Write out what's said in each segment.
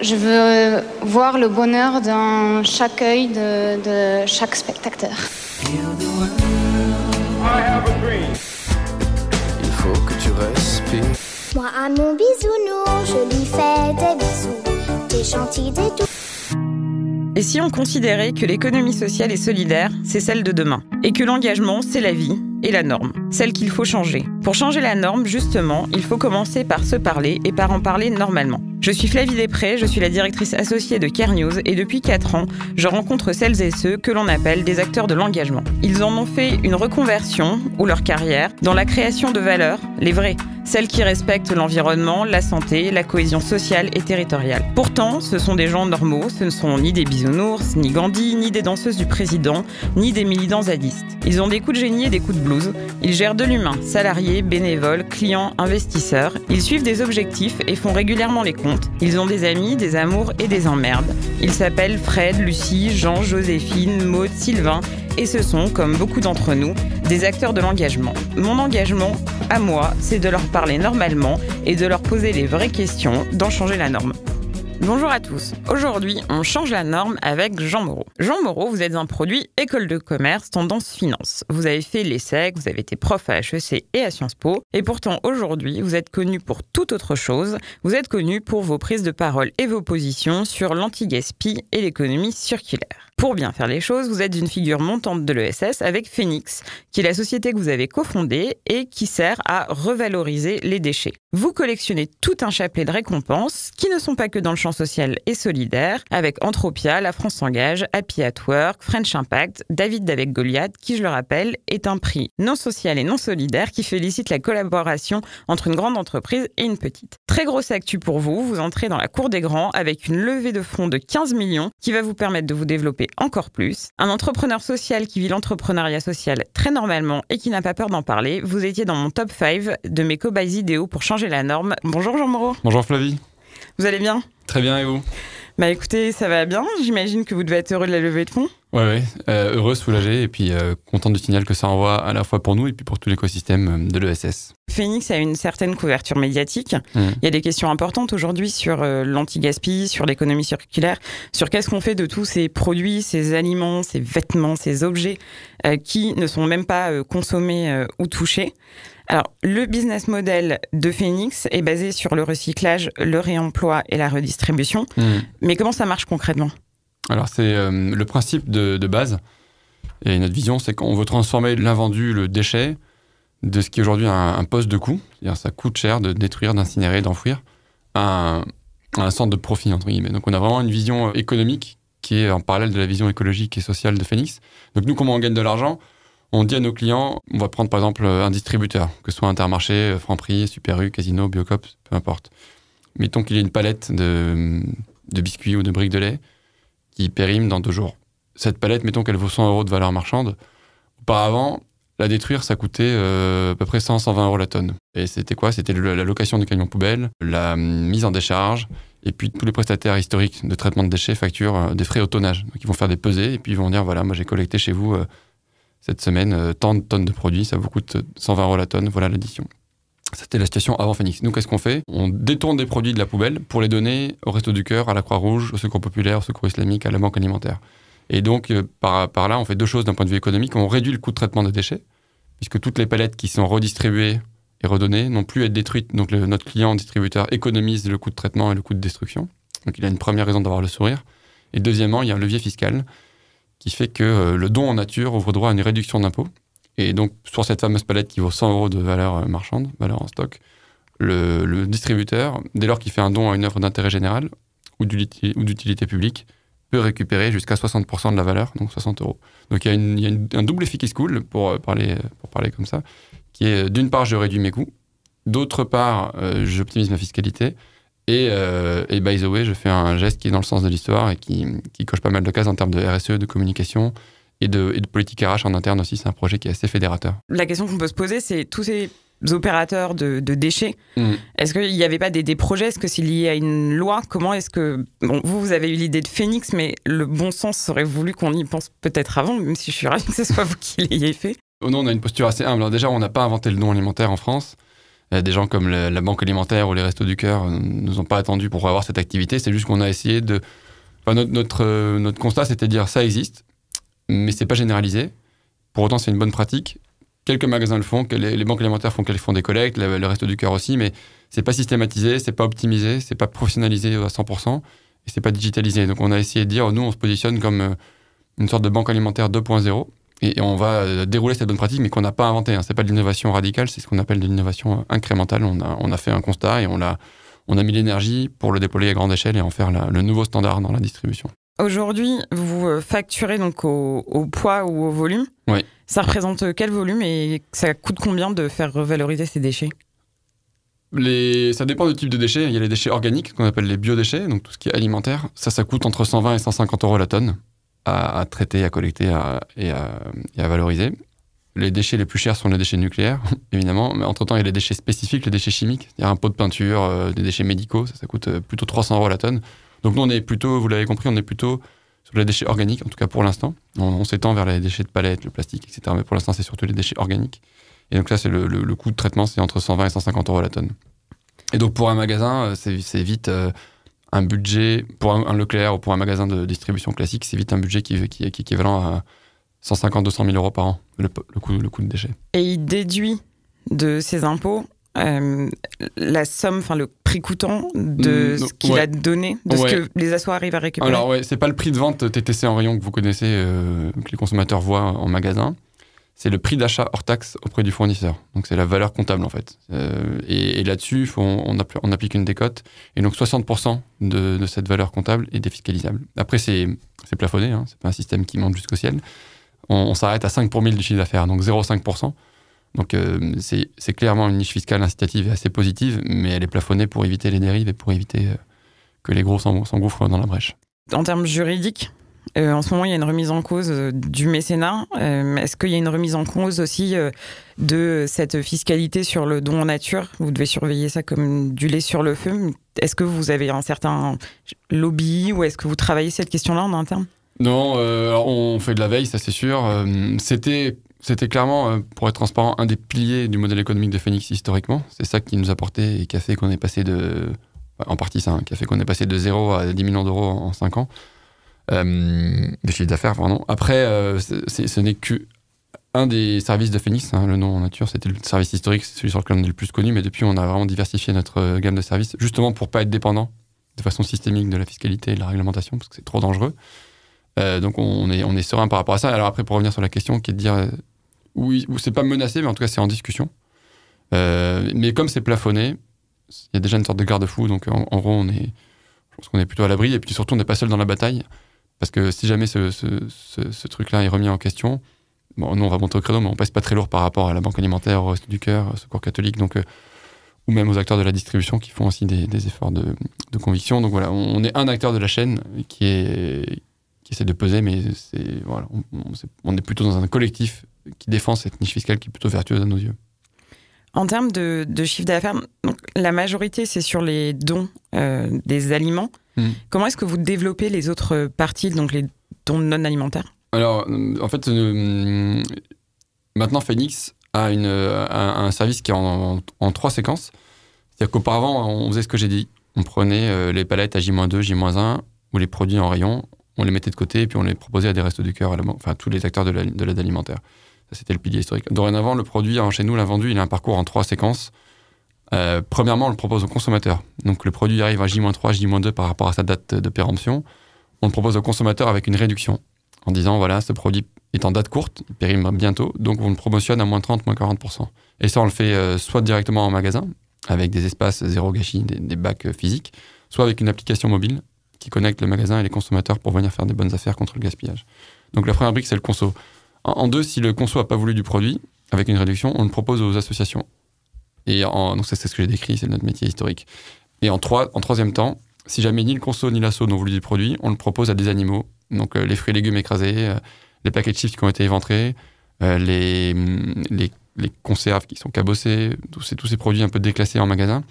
Je veux voir le bonheur dans chaque œil de chaque spectateur. Il faut que tu respires. Moi à mon bisounours, je lui fais des bisous, des gentils, des doux. Et si on considérait que l'économie sociale et solidaire, c'est celle de demain, et que l'engagement, c'est la vie et la norme, celle qu'il faut changer. Pour changer la norme, justement, il faut commencer par se parler et par en parler normalement. Je suis Flavie Després, je suis la directrice associée de Care News et depuis 4 ans, je rencontre celles et ceux que l'on appelle des acteurs de l'engagement. Ils en ont fait une reconversion, ou leur carrière, dans la création de valeurs, les vraies, celles qui respectent l'environnement, la santé, la cohésion sociale et territoriale. Pourtant, ce sont des gens normaux, ce ne sont ni des bisounours, ni Gandhi, ni des danseuses du président, ni des militants zadistes. Ils ont des coups de génie et des coups de blues. Ils gèrent de l'humain, salariés, bénévoles, clients, investisseurs. Ils suivent des objectifs et font régulièrement les comptes. Ils ont des amis, des amours et des emmerdes. Ils s'appellent Fred, Lucie, Jean, Joséphine, Maud, Sylvain. Et ce sont, comme beaucoup d'entre nous, des acteurs de l'engagement. Mon engagement, à moi, c'est de leur parler normalement et de leur poser les vraies questions dans Changer la norme. Bonjour à tous. Aujourd'hui, on change la norme avec Jean Moreau. Jean Moreau, vous êtes un produit école de commerce, tendance finance. Vous avez fait l'ESSEC, vous avez été prof à HEC et à Sciences Po. Et pourtant, aujourd'hui, vous êtes connu pour toute autre chose. Vous êtes connu pour vos prises de parole et vos positions sur l'anti-gaspi et l'économie circulaire. Pour bien faire les choses, vous êtes une figure montante de l'ESS avec Phoenix, qui est la société que vous avez cofondée et qui sert à revaloriser les déchets. Vous collectionnez tout un chapelet de récompenses qui ne sont pas que dans le champ social et solidaire, avec Anthropia, La France s'engage, Happy at Work, French Impact, David avec Goliath, qui, je le rappelle, est un prix non social et non solidaire qui félicite la collaboration entre une grande entreprise et une petite. Très grosse actu pour vous, vous entrez dans la cour des grands avec une levée de fonds de 15 millions qui va vous permettre de vous développer encore plus. Un entrepreneur social qui vit l'entrepreneuriat social très normalement et qui n'a pas peur d'en parler. Vous étiez dans mon top 5 de mes cobayes idéaux pour changer la norme. Bonjour Jean Moreau. Bonjour Flavie. Vous allez bien ? Très bien, et vous ? Bah écoutez, ça va bien. J'imagine que vous devez être heureux de la levée de fonds. Ouais, heureux, soulagé et puis content du signal que ça envoie à la fois pour nous et puis pour tout l'écosystème de l'ESS. Phoenix a une certaine couverture médiatique. Il y a des questions importantes aujourd'hui sur l'anti-gaspi, sur l'économie circulaire, sur qu'est-ce qu'on fait de tous ces produits, ces aliments, ces vêtements, ces objets qui ne sont même pas consommés ou touchés. Alors, le business model de Phoenix est basé sur le recyclage, le réemploi et la redistribution. Mais comment ça marche concrètement ? Alors, c'est le principe de base. Et notre vision, c'est qu'on veut transformer l'invendu, le déchet, de ce qui est aujourd'hui un poste de coût. C'est-à-dire ça coûte cher de détruire, d'incinérer, d'enfouir, à un centre de profit, entre guillemets. Donc, on a vraiment une vision économique qui est en parallèle de la vision écologique et sociale de Phoenix. Donc, nous, comment on gagne de l'argent ? On dit à nos clients, on va prendre par exemple un distributeur, que ce soit Intermarché, Franprix, Super U, Casino, Biocop, peu importe. Mettons qu'il y ait une palette de biscuits ou de briques de lait qui périme dans 2 jours. Cette palette, mettons qu'elle vaut 100 € de valeur marchande. Auparavant, la détruire, ça coûtait à peu près 100-120 € la tonne. Et c'était quoi ? C'était la location du camion poubelle, la mise en décharge, et puis tous les prestataires historiques de traitement de déchets facturent des frais au tonnage. Donc ils vont faire des pesées, et puis ils vont dire, voilà, moi j'ai collecté chez vous cette semaine tant de tonnes de produits, ça vous coûte 120 € la tonne, voilà l'addition. C'était la situation avant Phoenix. Nous, qu'est-ce qu'on fait ? On détourne des produits de la poubelle pour les donner au Restos du Cœur, à la Croix-Rouge, au Secours Populaire, au Secours Islamique, à la Banque Alimentaire. Et donc, par là, on fait 2 choses d'un point de vue économique. On réduit le coût de traitement des déchets, puisque toutes les palettes qui sont redistribuées et redonnées n'ont plus à être détruites. Donc, notre client distributeur économise le coût de traitement et le coût de destruction. Donc, il a une première raison d'avoir le sourire. Et deuxièmement, il y a un levier fiscal qui fait que le don en nature ouvre droit à une réduction d'impôt. Et donc, sur cette fameuse palette qui vaut 100 € de valeur marchande, valeur en stock, le distributeur, dès lors qu'il fait un don à une œuvre d'intérêt général ou d'utilité publique, peut récupérer jusqu'à 60% de la valeur, donc 60 €. Donc, il y a un double effet qui se coule, pour parler comme ça, qui est, d'une part, je réduis mes coûts, d'autre part, j'optimise ma fiscalité, et by the way, je fais un geste qui est dans le sens de l'histoire et qui coche pas mal de cases en termes de RSE, de communication et de politique RH en interne aussi. C'est un projet qui est assez fédérateur. La question qu'on peut se poser, c'est tous ces opérateurs de déchets. Est-ce qu'il n'y avait pas des projets ? Est-ce que c'est lié à une loi ? Comment est-ce que... Bon, vous avez eu l'idée de Phoenix, mais le bon sens aurait voulu qu'on y pense peut-être avant, même si je suis ravie que ce soit vous qui l'ayez fait. Oh non, on a une posture assez humble. Alors déjà, on n'a pas inventé le don alimentaire en France. Des gens comme la Banque alimentaire ou les Restos du Cœur ne nous ont pas attendus pour avoir cette activité. C'est juste qu'on a essayé de... Enfin, notre constat, c'était de dire ça existe, mais c'est pas généralisé. Pour autant, c'est une bonne pratique. Quelques magasins le font, les banques alimentaires font des collectes, le Resto du Cœur aussi, mais c'est pas systématisé, c'est pas optimisé, c'est pas professionnalisé à 100%, et c'est pas digitalisé. Donc on a essayé de dire, nous on se positionne comme une sorte de banque alimentaire 2.0, et on va dérouler cette bonne pratique, mais qu'on n'a pas inventé. Hein. C'est pas de l'innovation radicale, c'est ce qu'on appelle de l'innovation incrémentale. On a fait un constat et on a mis l'énergie pour le déployer à grande échelle et en faire le nouveau standard dans la distribution. Aujourd'hui, vous facturez donc au poids ou au volume. Oui. Ça représente quel volume et ça coûte combien de faire revaloriser ces déchets ? Ça dépend du type de déchets. Il y a les déchets organiques, qu'on appelle les biodéchets, donc tout ce qui est alimentaire. Ça coûte entre 120 et 150 euros la tonne à traiter, à collecter et à valoriser. Les déchets les plus chers sont les déchets nucléaires, évidemment. Mais entre-temps, il y a les déchets spécifiques, les déchets chimiques. Il y a un pot de peinture, des déchets médicaux. Ça coûte plutôt 300 euros la tonne. Donc nous, on est plutôt, vous l'avez compris, on est plutôt sur les déchets organiques, en tout cas pour l'instant. On s'étend vers les déchets de palettes, le plastique, etc. Mais pour l'instant, c'est surtout les déchets organiques. Et donc là, c'est le coût de traitement, c'est entre 120 et 150 euros la tonne. Et donc pour un magasin, c'est vite un budget, pour un Leclerc ou pour un magasin de distribution classique, c'est vite un budget qui est équivalent à 150-200 000 euros par an, le coût de déchets. Et il déduit de ses impôts la somme, enfin le prix coûtant de ce qu'il a donné, de ce que les assos arrivent à récupérer. Alors c'est pas le prix de vente TTC en rayon que vous connaissez, que les consommateurs voient en magasin. C'est le prix d'achat hors taxe auprès du fournisseur. Donc c'est la valeur comptable en fait. Et là-dessus, on applique une décote. Et donc 60% de cette valeur comptable est défiscalisable. Après c'est plafonné, hein, c'est pas un système qui monte jusqu'au ciel. On s'arrête à 5 pour 1000 du chiffre d'affaires, donc 0,5%. Donc c'est clairement une niche fiscale incitative et assez positive, mais elle est plafonnée pour éviter les dérives et pour éviter que les gros s'engouffrent dans la brèche. En termes juridiques, en ce moment, il y a une remise en cause du mécénat. Est-ce qu'il y a une remise en cause aussi de cette fiscalité sur le don en nature ? Vous devez surveiller ça comme du lait sur le feu. Est-ce que vous avez un certain lobby ou est-ce que vous travaillez cette question-là en interne ? Non, alors on fait de la veille, ça c'est sûr. C'était clairement, pour être transparent, un des piliers du modèle économique de Phoenix historiquement. C'est ça qui nous a porté et qui a fait qu'on est passé en partie ça, qui a fait qu'on est passé de 0 à 10 millions d'euros en 5 ans. De chiffre d'affaires, pardon. Après, ce n'est qu'un des services de Phoenix, hein, le nom en nature, c'était le service historique, c'est celui sur lequel on est le plus connu, mais depuis on a vraiment diversifié notre gamme de services, justement pour pas être dépendant de façon systémique de la fiscalité et de la réglementation, parce que c'est trop dangereux. Donc on est serein par rapport à ça. Alors après, pour revenir sur la question, qui est de dire oui, c'est pas menacé, mais en tout cas c'est en discussion. Mais comme c'est plafonné, il y a déjà une sorte de garde-fou, donc en gros je pense qu'on est plutôt à l'abri, et puis surtout on n'est pas seul dans la bataille, parce que si jamais ce truc-là est remis en question, bon, nous on va monter au créneau, mais on passe pas très lourd par rapport à la Banque alimentaire, au Resto du Cœur, au Secours catholique, donc, ou même aux acteurs de la distribution qui font aussi des efforts de conviction. Donc voilà, on est un acteur de la chaîne qui essaie de peser, mais on est plutôt dans un collectif qui défend cette niche fiscale qui est plutôt vertueuse à nos yeux. En termes de chiffre d'affaires, donc, la majorité, c'est sur les dons des aliments. Comment est-ce que vous développez les autres parties, donc les dons non alimentaires ? Alors, en fait, maintenant, Phoenix a un service qui est en 3 séquences. C'est-à-dire qu'auparavant, on faisait ce que j'ai dit. On prenait les palettes à J-2, J-1, ou les produits en rayon, on les mettait de côté et puis on les proposait à des Restos du Cœur, enfin tous les acteurs de l'aide alimentaire. Ça, c'était le pilier historique. Dorénavant, le produit, chez nous, l'invendu, il a un parcours en 3 séquences. Premièrement, on le propose au consommateur. Donc le produit arrive à J-3, J-2 par rapport à sa date de péremption. On le propose au consommateur avec une réduction, en disant, voilà, ce produit est en date courte, il périme bientôt, donc on le promotionne à moins 30, moins 40%. Et ça, on le fait soit directement en magasin, avec des espaces zéro gâchis, des bacs physiques, soit avec une application mobile qui connecte le magasin et les consommateurs pour venir faire des bonnes affaires contre le gaspillage. Donc la première brique, c'est le conso. En 2, si le conso n'a pas voulu du produit, avec une réduction, on le propose aux associations. Et donc ça, c'est ce que j'ai décrit, c'est notre métier historique. Et en troisième temps, si jamais ni le conso ni l'asso n'ont voulu du produit, on le propose à des animaux. Donc les fruits et légumes écrasés, les paquets de chips qui ont été éventrés, les conserves qui sont cabossées, tous ces produits un peu déclassés en magasin,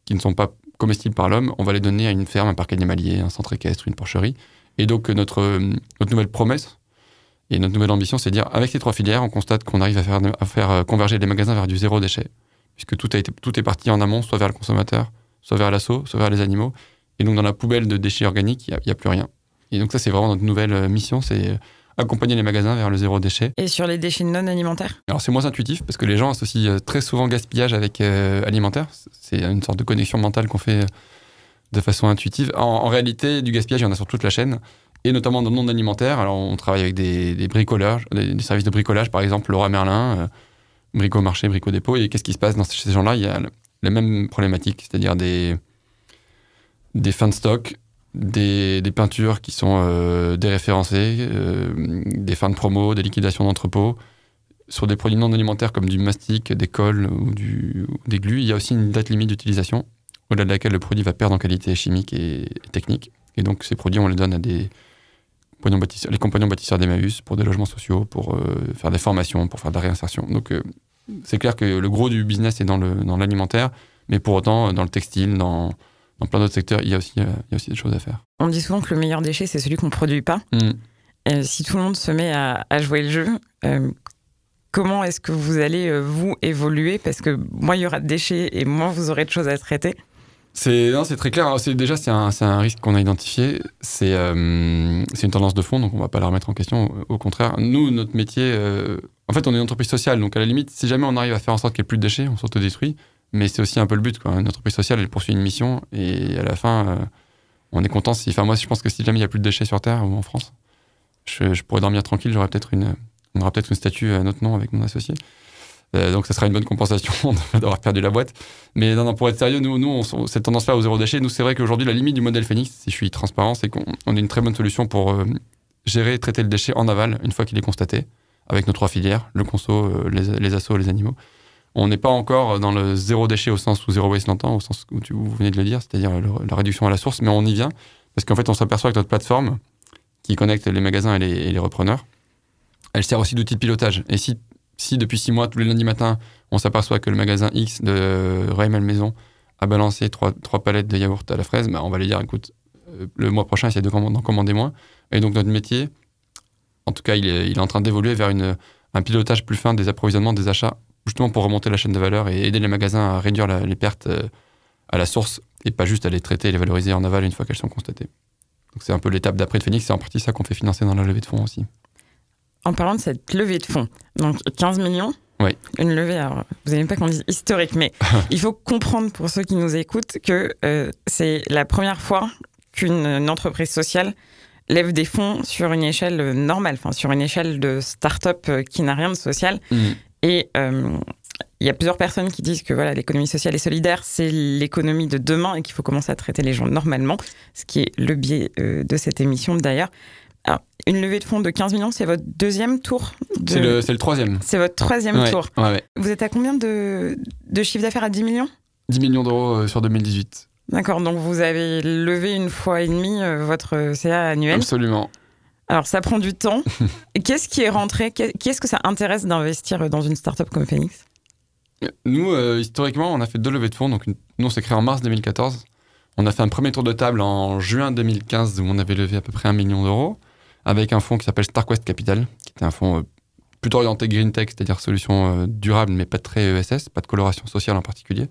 qui ne sont pas comestibles par l'homme, on va les donner à une ferme, un parc animalier, un centre équestre, une porcherie. Et donc notre nouvelle promesse et notre nouvelle ambition, c'est de dire, avec ces 3 filières, on constate qu'on arrive à faire converger les magasins vers du zéro déchet. puisque tout est parti en amont, soit vers le consommateur, soit vers l'asso, soit vers les animaux. Et donc, dans la poubelle de déchets organiques, il n'y a plus rien. Et donc, ça, c'est vraiment notre nouvelle mission, c'est accompagner les magasins vers le zéro déchet. Et sur les déchets non alimentaires ? Alors, c'est moins intuitif, parce que les gens associent très souvent gaspillage avec alimentaire. C'est une sorte de connexion mentale qu'on fait de façon intuitive. En réalité, du gaspillage, il y en a sur toute la chaîne, et notamment dans le non alimentaire. Alors, on travaille avec des bricolages, des services de bricolage, par exemple, Leroy Merlin, Brico Marché, Brico Dépôt. Et qu'est-ce qui se passe chez ces gens-là ? Il y a les mêmes problématiques, c'est-à-dire des fins de stock, des peintures qui sont déréférencées, des fins de promo, des liquidations d'entrepôts. Sur des produits non alimentaires comme du mastic, des colles ou des glues, il y a aussi une date limite d'utilisation, au-delà de laquelle le produit va perdre en qualité chimique et technique. Et donc ces produits, on les donne à les compagnons bâtisseurs d'Emmaüs pour des logements sociaux, pour faire des formations, pour faire de la réinsertion. Donc c'est clair que le gros du business est dans l'alimentaire, mais pour autant, dans le textile, dans plein d'autres secteurs, il y a aussi des choses à faire. On dit souvent que le meilleur déchet, c'est celui qu'on ne produit pas. Si tout le monde se met à jouer le jeu, comment est-ce que vous allez, vous, évoluer ? Parce que moins il y aura de déchets et moins vous aurez de choses à traiter. C'est très clair. C'est un risque qu'on a identifié. C'est une tendance de fond, donc on ne va pas la remettre en question. Au contraire, nous, notre métier... en fait, on est une entreprise sociale, donc à la limite, si jamais on arrive à faire en sorte qu'il n'y ait plus de déchets, on s'autodétruit. Mais c'est aussi un peu le but, quoi. Une entreprise sociale, elle poursuit une mission, et à la fin, on est content si... Enfin, moi, je pense que si jamais il n'y a plus de déchets sur Terre ou en France, je pourrais dormir tranquille, on aura peut-être une statue à notre nom avec mon associé. Donc ça sera une bonne compensation d'avoir perdu la boîte. Mais non, pour être sérieux, nous cette tendance-là au zéro déchet, nous, c'est vrai qu'aujourd'hui, la limite du modèle Phoenix, si je suis transparent, c'est qu'on est une très bonne solution pour gérer et traiter le déchet en aval, une fois qu'il est constaté, avec nos 3 filières, le conso, les assos, les animaux. On n'est pas encore dans le zéro déchet au sens où zéro waste l'entend, au sens où vous venez de le dire, c'est-à-dire la réduction à la source, mais on y vient, parce qu'en fait, on s'aperçoit que notre plateforme, qui connecte les magasins et les repreneurs, elle sert aussi d'outil de pilotage. Et si depuis 6 mois, tous les lundis matins, on s'aperçoit que le magasin X de Roy Malmaison a balancé 3 palettes de yaourt à la fraise, bah on va lui dire, écoute, le mois prochain, essaye d'en commander moins. Et donc notre métier, en tout cas, il est en train d'évoluer vers un pilotage plus fin des approvisionnements, des achats, justement pour remonter la chaîne de valeur et aider les magasins à réduire les pertes à la source et pas juste à les traiter et les valoriser en aval une fois qu'elles sont constatées. Donc c'est un peu l'étape d'après de Phoenix, c'est en partie ça qu'on fait financer dans la levée de fonds aussi. En parlant de cette levée de fonds, donc 15 millions, oui. Une levée, alors vous n'aimez pas qu'on dise historique, mais il faut comprendre pour ceux qui nous écoutent que c'est la première fois qu'une entreprise sociale lève des fonds sur une échelle normale, enfin sur une échelle de start-up qui n'a rien de social. Et il y a plusieurs personnes qui disent que voilà, l'économie sociale et solidaire, c'est l'économie de demain et qu'il faut commencer à traiter les gens normalement, ce qui est le biais de cette émission d'ailleurs. Alors, une levée de fonds de 15 millions, c'est votre deuxième tour C'est le 3e. C'est votre 3e tour. Ouais. Vous êtes à combien de chiffre d'affaires, à 10 millions ? 10 millions d'euros sur 2018. D'accord, donc vous avez levé 1,5 fois votre CA annuel. Absolument. Alors, ça prend du temps. Qu'est-ce qui est rentré ? Qu'est-ce que ça intéresse d'investir dans une start-up comme Phoenix ? Nous, historiquement, on a fait 2 levées de fonds. Donc, nous, on s'est créé en mars 2014. On a fait un premier tour de table en juin 2015 où on avait levé à peu près 1 million d'euros avec un fonds qui s'appelle StarQuest Capital, qui était un fonds plutôt orienté green tech, c'est-à-dire solutions durables, mais pas très ESS, pas de coloration sociale en particulier.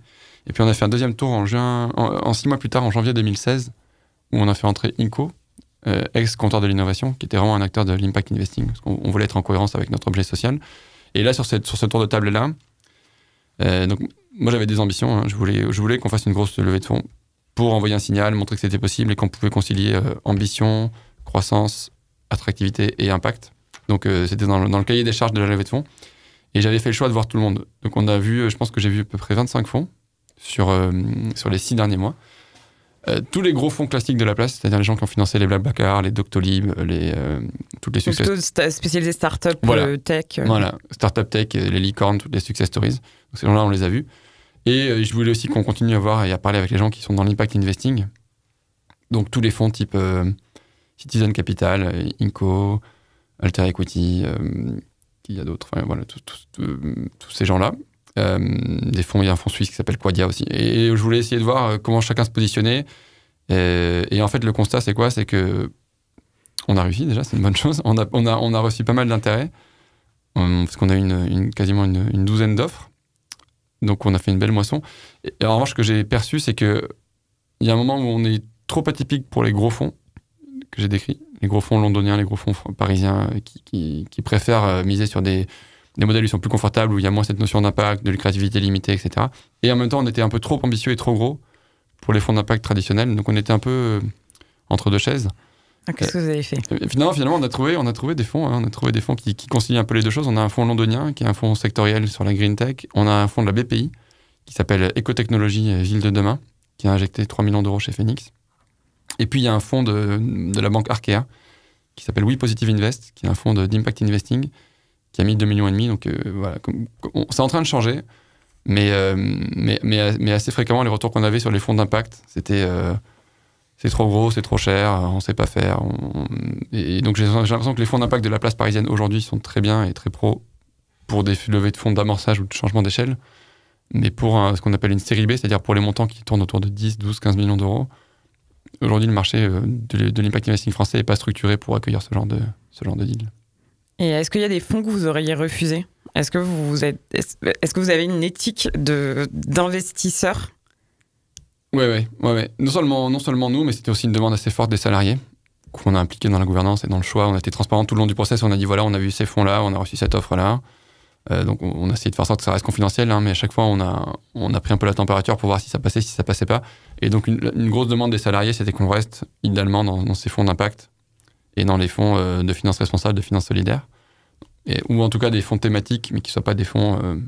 Et puis, on a fait un deuxième tour en 6 mois plus tard, en janvier 2016, où on a fait entrer Inco, ex-compteur de l'innovation, qui était vraiment un acteur de l'impact investing, parce qu'on voulait être en cohérence avec notre objet social. Et là, sur ce tour de table-là, donc moi j'avais des ambitions, hein. Je voulais qu'on fasse une grosse levée de fonds pour envoyer un signal, montrer que c'était possible et qu'on pouvait concilier ambition, croissance, attractivité et impact. Donc c'était dans le cahier des charges de la levée de fonds. Et j'avais fait le choix de voir tout le monde. Donc on a vu, je pense que j'ai vu à peu près 25 fonds sur les 6 derniers mois. Tous les gros fonds classiques de la place, c'est-à-dire les gens qui ont financé les BlaBlaCar, les Doctolib, toutes les success... Plutôt spécialisés start-up, tech. Voilà, start-up tech, les licornes, toutes les success stories. Donc ces gens-là, on les a vus. Et je voulais aussi qu'on continue à voir et à parler avec les gens qui sont dans l'impact investing. Donc tous les fonds type Citizen Capital, Inco, Alter Equity, il y a d'autres, enfin, voilà, tous ces gens-là. Des fonds, il y a un fonds suisse qui s'appelle Quadia aussi. Et je voulais essayer de voir comment chacun se positionnait. Et en fait, le constat, c'est quoi ? C'est que on a réussi déjà, c'est une bonne chose. On a reçu pas mal d'intérêt, parce qu'on a eu quasiment une douzaine d'offres. Donc on a fait une belle moisson. Et en revanche, ce que j'ai perçu, c'est qu'il y a un moment où on est trop atypique pour les gros fonds que j'ai décrits, les gros fonds londoniens, les gros fonds parisiens qui préfèrent miser sur des modèles qui sont plus confortables, où il y a moins cette notion d'impact, de lucrativité limitée, etc. Et en même temps, on était un peu trop ambitieux et trop gros pour les fonds d'impact traditionnels. Donc on était un peu entre deux chaises. Qu'est-ce que vous avez fait ? Finalement, on a trouvé des fonds. On a trouvé des fonds qui concilient un peu les deux choses. On a un fonds londonien qui est un fonds sectoriel sur la green tech. On a un fonds de la BPI qui s'appelle Écotechnologie Ville de demain, qui a injecté 3 millions d'euros chez Phoenix. Et puis, il y a un fonds de la banque Arkea qui s'appelle We Positive Invest, qui est un fonds d'impact investing qui a mis 2,5 millions. Donc, voilà, c'est en train de changer. Mais assez fréquemment, les retours qu'on avait sur les fonds d'impact, c'était c'est trop gros, c'est trop cher, on ne sait pas faire. Et donc, j'ai l'impression que les fonds d'impact de la place parisienne aujourd'hui sont très bien et très pro pour des levées de fonds d'amorçage ou de changement d'échelle. Mais pour ce qu'on appelle une série B, c'est-à-dire pour les montants qui tournent autour de 10, 12, 15 millions d'euros, aujourd'hui, le marché de l'impact investing français n'est pas structuré pour accueillir ce genre de deal. Et est-ce qu'il y a des fonds que vous auriez refusés ? Est-ce que vous avez une éthique d'investisseur ? Ouais. Non seulement nous, mais c'était aussi une demande assez forte des salariés qu'on a impliqués dans la gouvernance et dans le choix. On a été transparent tout le long du process. On a dit voilà, on a vu ces fonds-là, on a reçu cette offre-là. Donc on a essayé de faire en sorte que ça reste confidentiel, mais à chaque fois on a pris un peu la température pour voir si ça passait, si ça passait pas. Et donc une grosse demande des salariés, c'était qu'on reste idéalement dans ces fonds d'impact et dans les fonds de finances responsables, de finances solidaires, ou en tout cas des fonds thématiques, mais qui ne soient pas des fonds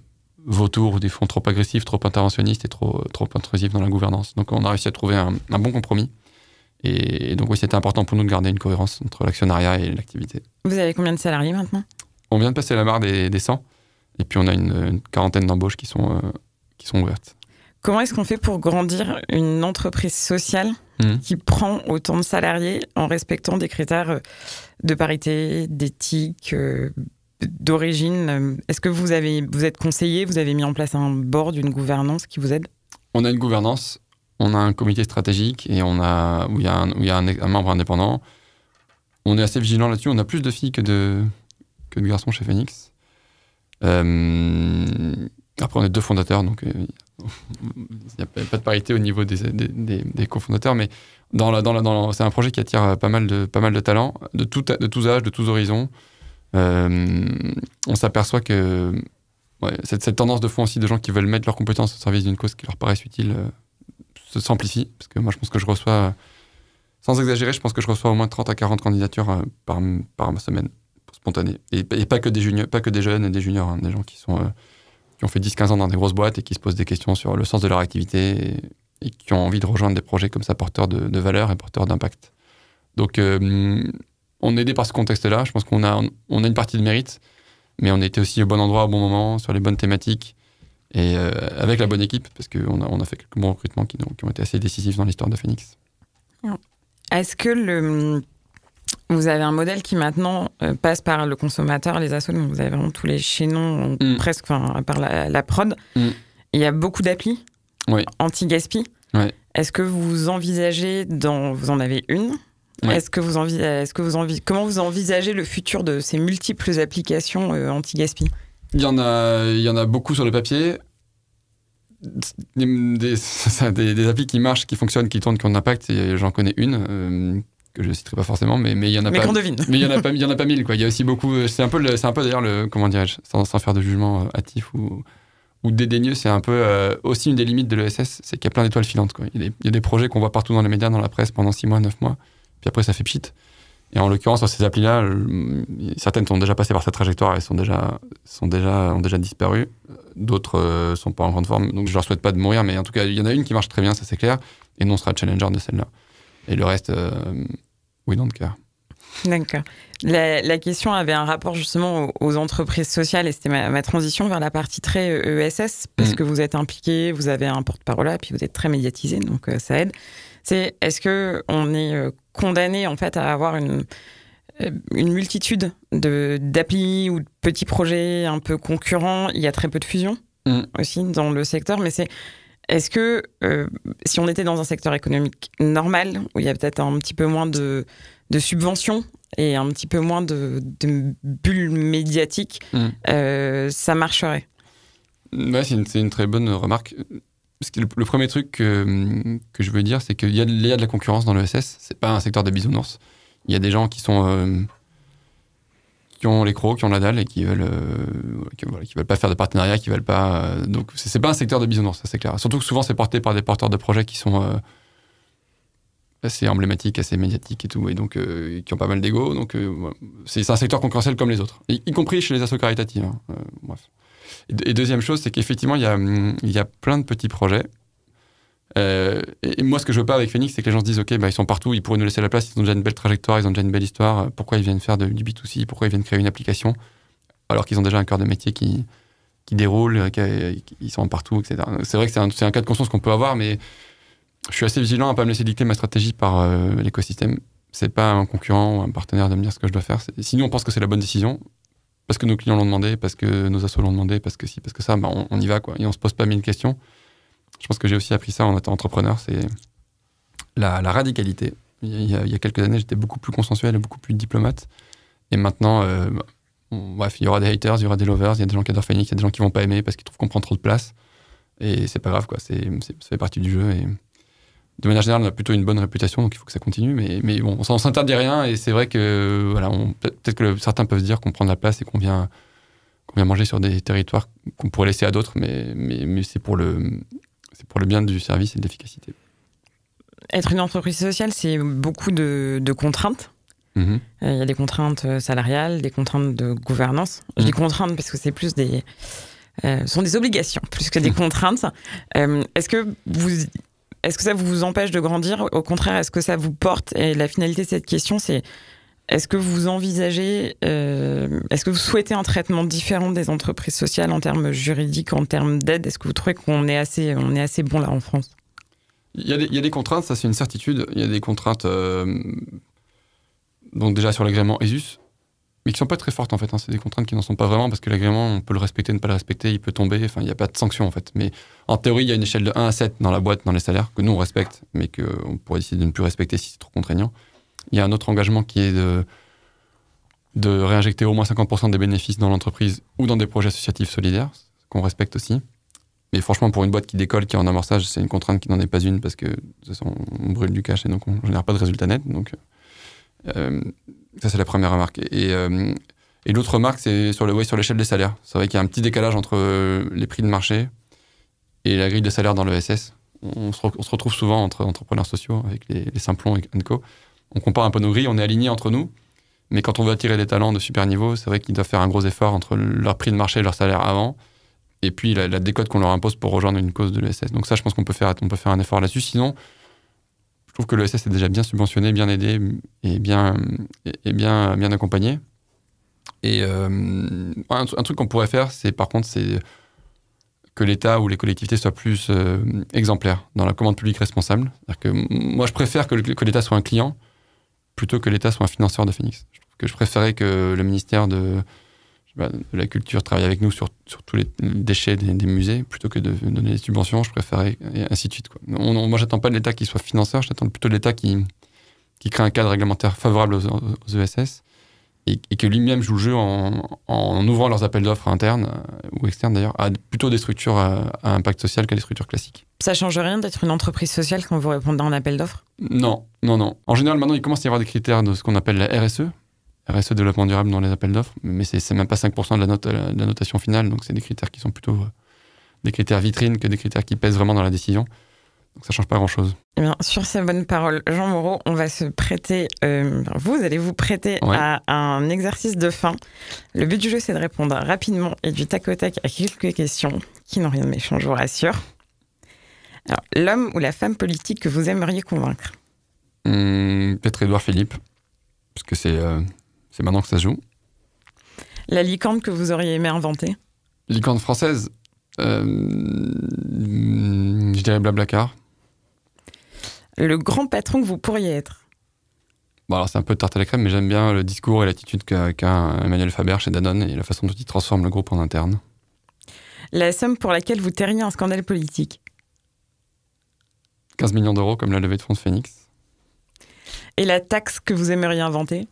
vautours ou des fonds trop agressifs, trop interventionnistes et trop intrusifs dans la gouvernance. Donc on a réussi à trouver un bon compromis. Et donc oui, c'était important pour nous de garder une cohérence entre l'actionnariat et l'activité. Vous avez combien de salariés maintenant ? On vient de passer la barre des 100. Et puis on a une quarantaine d'embauches qui sont ouvertes. Comment est-ce qu'on fait pour grandir une entreprise sociale qui prend autant de salariés en respectant des critères de parité, d'éthique, d'origine ? Est-ce que vous êtes conseiller, vous avez mis en place un board, une gouvernance qui vous aide ? On a une gouvernance, on a un comité stratégique et où il y a un membre indépendant. On est assez vigilant là-dessus. On a plus de filles que de garçons chez Phoenix. Après, on est 2 fondateurs, donc il n'y a pas de parité au niveau des cofondateurs, mais c'est un projet qui attire pas mal de talents, de tous âges, de tous horizons. On s'aperçoit que cette tendance de fond aussi de gens qui veulent mettre leurs compétences au service d'une cause qui leur paraisse utile s'amplifie, parce que moi je pense que je reçois, sans exagérer, je pense que je reçois au moins 30 à 40 candidatures par semaine. Spontané. Et pas que des jeunes et des juniors, des gens qui ont fait 10-15 ans dans des grosses boîtes et qui se posent des questions sur le sens de leur activité et qui ont envie de rejoindre des projets comme ça, porteurs de valeur et porteurs d'impact. Donc, on est aidé par ce contexte-là. Je pense qu'on a une partie de mérite, mais on était aussi au bon endroit, au bon moment, sur les bonnes thématiques et avec la bonne équipe, parce qu'on a fait quelques bons recrutements qui ont été assez décisifs dans l'histoire de Phoenix. Est-ce que vous avez un modèle qui maintenant passe par le consommateur, les assos, donc vous avez vraiment tous les chaînons, presque, par la prod. Il y a beaucoup d'applis anti-gaspi. Ouais. Est-ce que vous envisagez, vous en avez une, comment vous envisagez le futur de ces multiples applications anti-gaspi ? Il y en a beaucoup sur le papier. Des applis qui marchent, qui fonctionnent, qui tournent, qui ont de l'impact, j'en connais une. Que je ne citerai pas forcément, mais il y en a pas. Mais qu'on devine. Mais il y en a pas 1000, quoi. Il y a aussi beaucoup. C'est un peu d'ailleurs comment dirais-je, sans faire de jugement hâtif ou dédaigneux, c'est un peu aussi une des limites de l'ESS, c'est qu'il y a plein d'étoiles filantes, quoi. Il y a des projets qu'on voit partout dans les médias, dans la presse pendant 6 mois, 9 mois, puis après ça fait pchit. Et en l'occurrence, sur ces applis-là, certaines sont déjà passées par cette trajectoire et ont déjà disparu. D'autres sont pas en grande forme, donc je leur souhaite pas de mourir, mais en tout cas, il y en a une qui marche très bien, ça c'est clair, et nous on sera challenger de celle-là. Et le reste, we don't care. D'accord. La question avait un rapport justement aux entreprises sociales et c'était ma transition vers la partie très ESS, parce que vous êtes impliqué, vous avez un porte-parole là, puis vous êtes très médiatisé, donc ça aide. Est-ce qu'on est condamné en fait à avoir une multitude d'applis ou de petits projets un peu concurrents? Il y a très peu de fusions aussi dans le secteur, mais est-ce que si on était dans un secteur économique normal, où il y a peut-être un petit peu moins de subventions et un petit peu moins de bulles médiatiques, ça marcherait? Ouais, c'est une très bonne remarque. Le premier truc que je veux dire, c'est qu'il y a de la concurrence dans l'ESS. C'est pas un secteur de bisounours. Il y a des gens qui sont qui ont les crocs, qui ont la dalle et qui veulent pas faire de partenariat, qui veulent pas. Donc c'est pas un secteur de bisounours, ça c'est clair. Surtout que souvent c'est porté par des porteurs de projets qui sont assez emblématiques, assez médiatiques et tout, et donc qui ont pas mal d'ego. Donc voilà. C'est un secteur concurrentiel comme les autres, y compris chez les assos caritatives. Hein. Bref. Et deuxième chose, c'est qu'effectivement il y a plein de petits projets. Et moi, ce que je veux pas avec Phoenix, c'est que les gens se disent ok, ils sont partout, ils pourraient nous laisser la place, ils ont déjà une belle trajectoire, ils ont déjà une belle histoire. Pourquoi ils viennent faire du B2C? Pourquoi ils viennent créer une application alors qu'ils ont déjà un cœur de métier qui déroule, ils sont partout, etc. C'est vrai que c'est un cas de conscience qu'on peut avoir, mais je suis assez vigilant à pas me laisser dicter ma stratégie par l'écosystème. C'est pas un concurrent ou un partenaire de me dire ce que je dois faire. Si nous on pense que c'est la bonne décision, parce que nos clients l'ont demandé, parce que nos assos l'ont demandé, parce que si, parce que ça, on y va quoi. Et on se pose pas mille questions. Je pense que j'ai aussi appris ça en étant entrepreneur, c'est la radicalité. Il y a quelques années, j'étais beaucoup plus consensuel et beaucoup plus diplomate. Et maintenant, bref, il y aura des haters, il y aura des lovers, il y a des gens qui adorent Phoenix, il y a des gens qui vont pas aimer parce qu'ils trouvent qu'on prend trop de place. Et c'est pas grave, quoi. Ça fait partie du jeu. Et de manière générale, on a plutôt une bonne réputation, donc il faut que ça continue. Mais bon, on s'interdit rien. Et c'est vrai que voilà, peut-être que certains peuvent se dire qu'on prend de la place et qu'on vient manger sur des territoires qu'on pourrait laisser à d'autres. Mais c'est pour le bien du service et de l'efficacité. Être une entreprise sociale, c'est beaucoup de contraintes. Il y a des contraintes salariales, des contraintes de gouvernance. Je dis contraintes parce que c'est plus ce sont des obligations plus que des contraintes. Est-ce que ça vous empêche de grandir? Au contraire, est-ce que ça vous porte? Et la finalité de cette question, c'est est-ce que vous envisagez, est-ce que vous souhaitez un traitement différent des entreprises sociales en termes juridiques, en termes d'aide? Est-ce que vous trouvez qu'on est assez bon là en France? Il y a des contraintes, ça c'est une certitude. Il y a des contraintes donc déjà sur l'agrément ESUS, mais qui sont pas très fortes en fait. Hein. C'est des contraintes qui n'en sont pas vraiment parce que l'agrément, on peut le respecter, ne pas le respecter, il peut tomber. Enfin, il n'y a pas de sanction en fait. Mais en théorie, il y a une échelle de 1 à 7 dans la boîte, dans les salaires, que nous on respecte, mais qu'on pourrait décider de ne plus respecter si c'est trop contraignant. Il y a un autre engagement qui est de réinjecter au moins 50% des bénéfices dans l'entreprise ou dans des projets associatifs solidaires, ce qu'on respecte aussi. Mais franchement, pour une boîte qui décolle, qui est en amorçage, c'est une contrainte qui n'en est pas une parce que de toute façon, on brûle du cash et donc on ne génère pas de résultat net. Donc, ça, c'est la première remarque. Et l'autre remarque, c'est sur l'échelle des salaires. C'est vrai qu'il y a un petit décalage entre les prix de marché et la grille de salaire dans l'ESS. On se retrouve souvent entre entrepreneurs sociaux avec les Simplon et Co. On compare un peu nos grilles, on est alignés entre nous. Mais quand on veut attirer des talents de super niveau, c'est vrai qu'ils doivent faire un gros effort entre leur prix de marché et leur salaire avant, et puis la décote qu'on leur impose pour rejoindre une cause de l'ESS. Donc ça, je pense qu'on peut faire un effort là-dessus. Sinon, je trouve que l'ESS est déjà bien subventionné, bien aidé et bien accompagné. Et un truc qu'on pourrait faire, c'est que l'État ou les collectivités soient plus exemplaires dans la commande publique responsable. C'est-à-dire que moi, je préfère que l'État soit un client plutôt que l'État soit un financeur de Phoenix. Je préférais que le ministère de la Culture travaille avec nous sur tous les déchets des musées plutôt que de donner des subventions. Je préférais, et ainsi de suite. Quoi. Moi, j'attends pas de l'État qui soit financeur, j'attends plutôt de l'État qui crée un cadre réglementaire favorable aux ESS et que lui-même joue le jeu en ouvrant leurs appels d'offres internes ou externes d'ailleurs à plutôt des structures à impact social qu'à des structures classiques. Ça change rien d'être une entreprise sociale quand vous répondez à un appel d'offres? Non. En général, maintenant, il commence à y avoir des critères de ce qu'on appelle la RSE développement durable dans les appels d'offres, mais c'est même pas 5% de la notation finale, donc c'est des critères qui sont plutôt des critères vitrines que des critères qui pèsent vraiment dans la décision. Donc ça change pas grand-chose. Eh bien, sur ces bonnes paroles, Jean Moreau, on va se prêter, vous allez vous prêter à un exercice de fin. Le but du jeu, c'est de répondre rapidement et du tac au tac à quelques questions qui n'ont rien de méchant, je vous rassure. Alors, l'homme ou la femme politique que vous aimeriez convaincre? Peut-être Édouard Philippe, parce que c'est maintenant que ça se joue. La licorne que vous auriez aimé inventer? Licorne française, je dirais Blablacar. Le grand patron que vous pourriez être? Bon, alors c'est un peu tarte à la crème, mais j'aime bien le discours et l'attitude qu'a Emmanuel Faber chez Danone et la façon dont il transforme le groupe en interne. La somme pour laquelle vous tairiez un scandale politique? 15 millions d'euros comme la levée de fonds de Phoenix. Et la taxe que vous aimeriez inventer?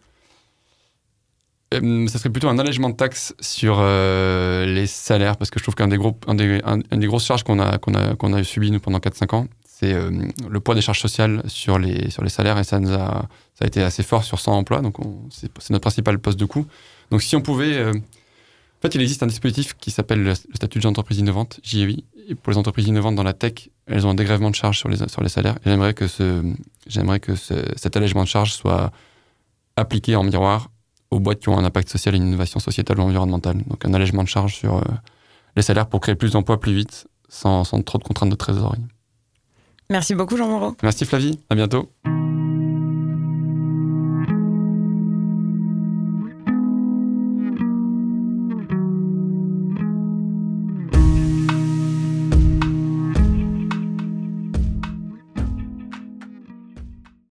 Ça serait plutôt un allègement de taxes sur les salaires, parce que je trouve qu'un des grosses charges qu'on a subi nous pendant 4-5 ans, c'est le poids des charges sociales sur les salaires, et ça a été assez fort sur 100 emplois, donc c'est notre principal poste de coût. Donc si on pouvait... en fait, il existe un dispositif qui s'appelle le statut d'entreprise innovante, JEI, et pour les entreprises innovantes dans la tech, elles ont un dégrèvement de charges sur les salaires, et j'aimerais que cet allègement de charges soit appliqué en miroir aux boîtes qui ont un impact social et une innovation sociétale ou environnementale. Donc un allègement de charges sur les salaires pour créer plus d'emplois plus vite, sans trop de contraintes de trésorerie. Merci beaucoup Jean Moreau. Merci Flavie, à bientôt.